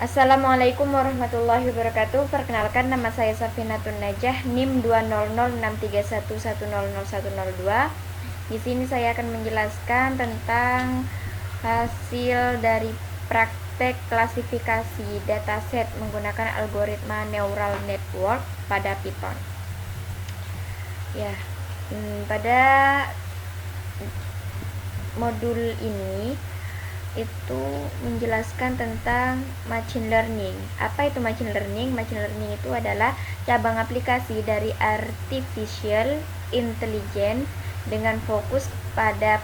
Assalamualaikum warahmatullahi wabarakatuh. Perkenalkan, nama saya Safinatun Najah, NIM 2006311001002. Di sini saya akan menjelaskan tentang hasil dari praktek klasifikasi dataset menggunakan algoritma neural network pada Python. Ya, pada modul ini itu menjelaskan tentang machine learning. Apa itu machine learning? Machine learning itu adalah cabang aplikasi dari artificial intelligence dengan fokus pada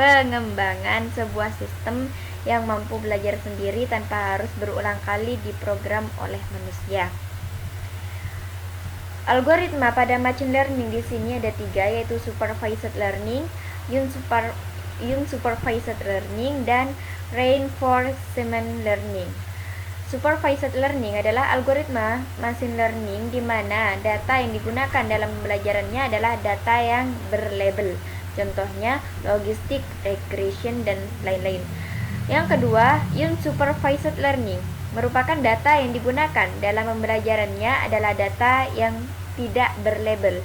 pengembangan sebuah sistem yang mampu belajar sendiri tanpa harus berulang kali diprogram oleh manusia. Algoritma pada machine learning di sini ada 3, yaitu supervised learning, unsupervised learning, dan reinforcement learning. Supervised learning adalah algoritma machine learning di mana data yang digunakan dalam pembelajarannya adalah data yang berlabel. Contohnya logistik, regression, dan lain-lain. Yang kedua, unsupervised learning merupakan data yang digunakan dalam pembelajarannya adalah data yang tidak berlabel.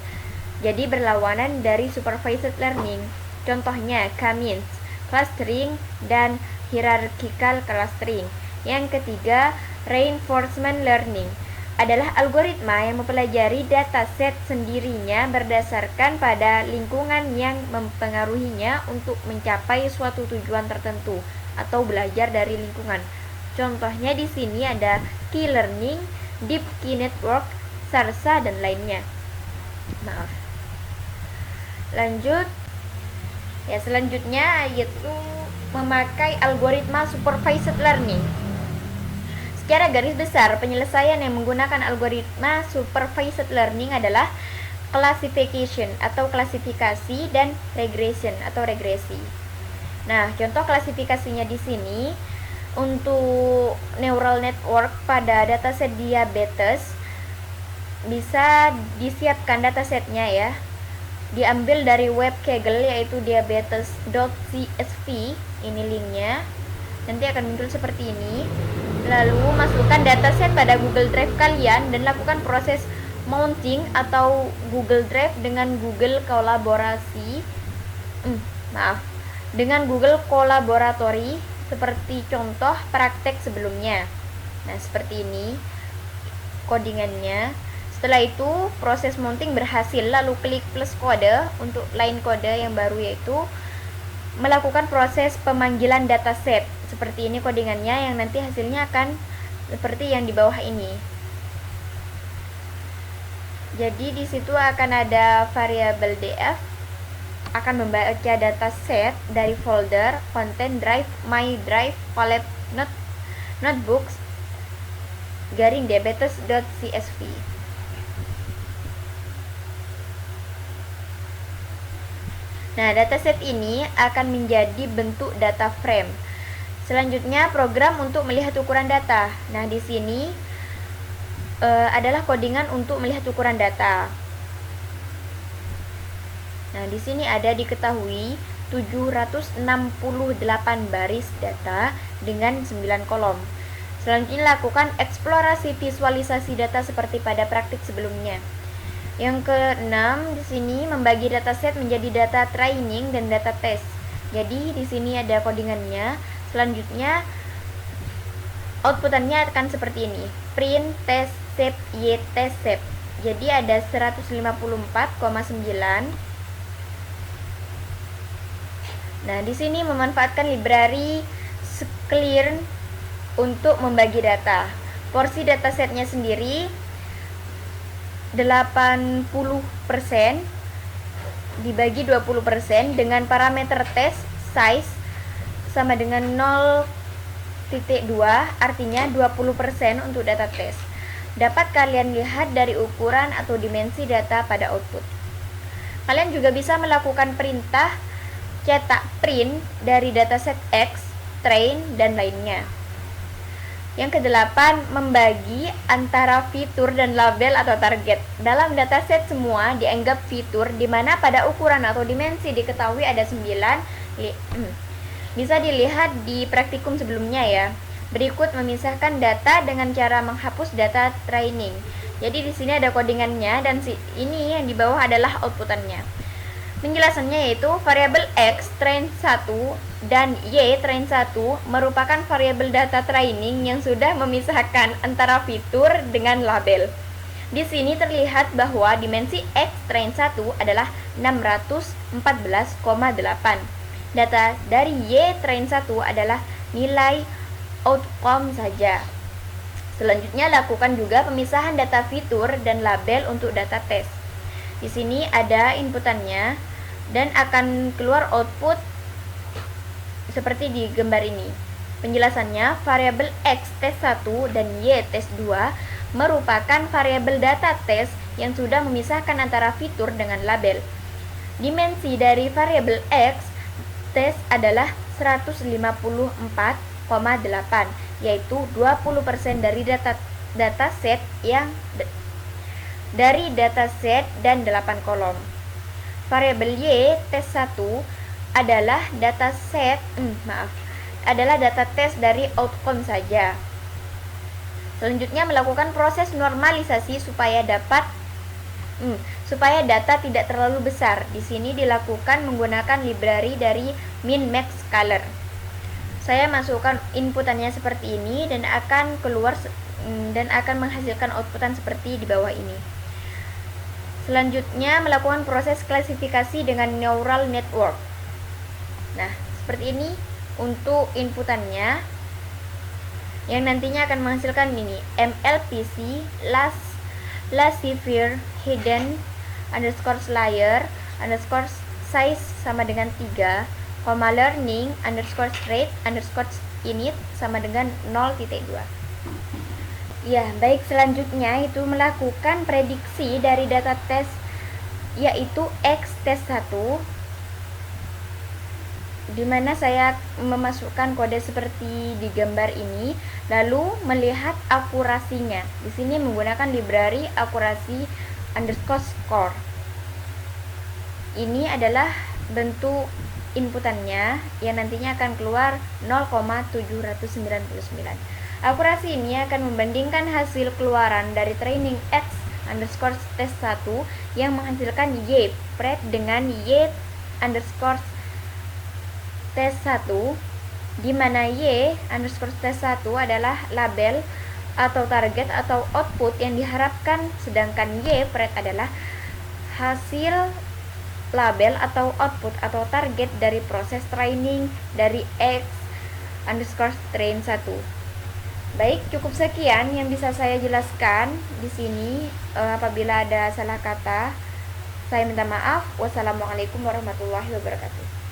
Jadi berlawanan dari supervised learning. Contohnya K-means, clustering, dan hierarchical clustering. Yang ketiga, reinforcement learning adalah algoritma yang mempelajari dataset sendirinya berdasarkan pada lingkungan yang mempengaruhinya untuk mencapai suatu tujuan tertentu atau belajar dari lingkungan. Contohnya di sini ada K-learning, deep key network, SARSA, dan lainnya. Maaf. Lanjut. Ya, selanjutnya yaitu memakai algoritma supervised learning. Secara garis besar, penyelesaian yang menggunakan algoritma supervised learning adalah classification atau klasifikasi dan regression atau regresi. Nah, contoh klasifikasinya di sini untuk neural network pada dataset diabetes bisa disiapkan datasetnya ya. Diambil dari web Kaggle yaitu diabetes.csv. Ini linknya, nanti akan muncul seperti ini. Lalu masukkan dataset pada Google Drive kalian dan lakukan proses mounting atau Google Drive dengan Google kolaborasi dengan Google Kolaboratory seperti contoh praktek sebelumnya. Nah, seperti ini codingannya. Setelah itu proses mounting berhasil, lalu klik plus kode untuk line kode yang baru, yaitu melakukan proses pemanggilan dataset. Seperti ini codingannya, yang nanti hasilnya akan seperti yang di bawah ini. Jadi di situ akan ada variabel df akan membaca dataset dari folder content drive, my drive, palette, notebooks, garing diabetes.csv. Nah, dataset ini akan menjadi bentuk data frame. Selanjutnya, program untuk melihat ukuran data. Nah, di sini adalah codingan untuk melihat ukuran data. Nah, di sini ada diketahui 768 baris data dengan 9 kolom. Selanjutnya, lakukan eksplorasi visualisasi data seperti pada praktik sebelumnya. Yang keenam, di sini membagi dataset menjadi data training dan data test. Jadi di sini ada codingannya. Selanjutnya outputannya akan seperti ini. Print test shape y test shape. Jadi ada 154,9. Nah, di sini memanfaatkan library Sklearn untuk membagi data. Porsi datasetnya sendiri 80% dibagi 20% dengan parameter test size sama dengan 0,2, artinya 20% untuk data test. Dapat kalian lihat dari ukuran atau dimensi data pada output. Kalian juga bisa melakukan perintah cetak print dari dataset X, train, dan lainnya. Yang kedelapan, membagi antara fitur dan label atau target. Dalam dataset semua dianggap fitur, di mana pada ukuran atau dimensi diketahui ada 9, Bisa dilihat di praktikum sebelumnya ya. Berikut memisahkan data dengan cara menghapus data training. Jadi di sini ada codingannya dan ini yang di bawah adalah outputannya. Penjelasannya yaitu variabel X train 1 dan Y train 1 merupakan variabel data training yang sudah memisahkan antara fitur dengan label. Di sini terlihat bahwa dimensi X train 1 adalah 614,8. Data dari Y train 1 adalah nilai outcome saja. Selanjutnya lakukan juga pemisahan data fitur dan label untuk data tes. Di sini ada inputannya dan akan keluar output seperti di gambar ini. Penjelasannya, variabel X tes 1 dan Y tes 2 merupakan variabel data tes yang sudah memisahkan antara fitur dengan label. Dimensi dari variabel X tes adalah 154,8, yaitu 20% dari dataset yang dari dataset dan 8 kolom. Variabel Y tes 1 adalah data tes dari outcome saja. Selanjutnya melakukan proses normalisasi supaya data tidak terlalu besar. Di sini dilakukan menggunakan library dari min-max-color. Saya masukkan inputannya seperti ini dan akan menghasilkan outputan seperti di bawah ini. Selanjutnya melakukan proses klasifikasi dengan neural network. Nah, seperti ini untuk inputannya yang nantinya akan menghasilkan ini MLPC Classifier Hidden underscore layer underscore size sama dengan 3, learning underscore rate underscore init sama dengan 0,2. Ya, baik, selanjutnya itu melakukan prediksi dari data tes yaitu X tes 1, di mana saya memasukkan kode seperti di gambar ini, lalu melihat akurasinya. Di sini menggunakan library akurasi underscore score. Ini adalah bentuk inputannya yang nantinya akan keluar 0,799. Akurasi ini akan membandingkan hasil keluaran dari training X underscore tes 1 yang menghasilkan Y pred dengan Y underscore tes 1, di mana Y underscore tes 1 adalah label atau target atau output yang diharapkan, sedangkan Y pred adalah hasil label atau output atau target dari proses training dari X underscore train 1. Baik, cukup sekian yang bisa saya jelaskan di sini. Apabila ada salah kata, saya minta maaf. Wassalamualaikum warahmatullahi wabarakatuh.